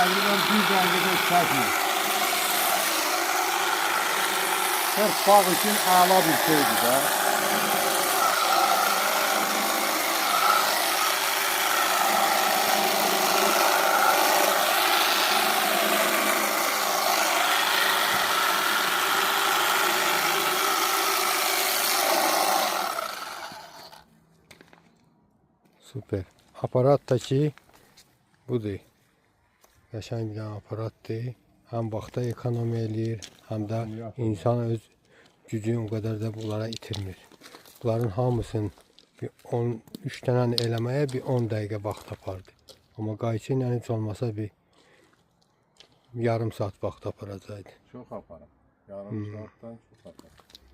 təqribən bir dəqiqədə çəkmir. Sırf bağ üçün əla bir şeydir də. Süper. Aparat da ki budur. Qəşəng bir dənə aparatdır. Həm vaxta ekonomiya eləyir, həm də insan öz gücünü o qədər də bunlara itirmir. Bunların hamısını bir 13 dənə eləməyə bir 10 dəqiqə vaxt apardı. Amma qayçı ilə heç olmasa bir yarım saat vaxt aparacaqdı. Çox aparır. Yarım saatdan çox aparır.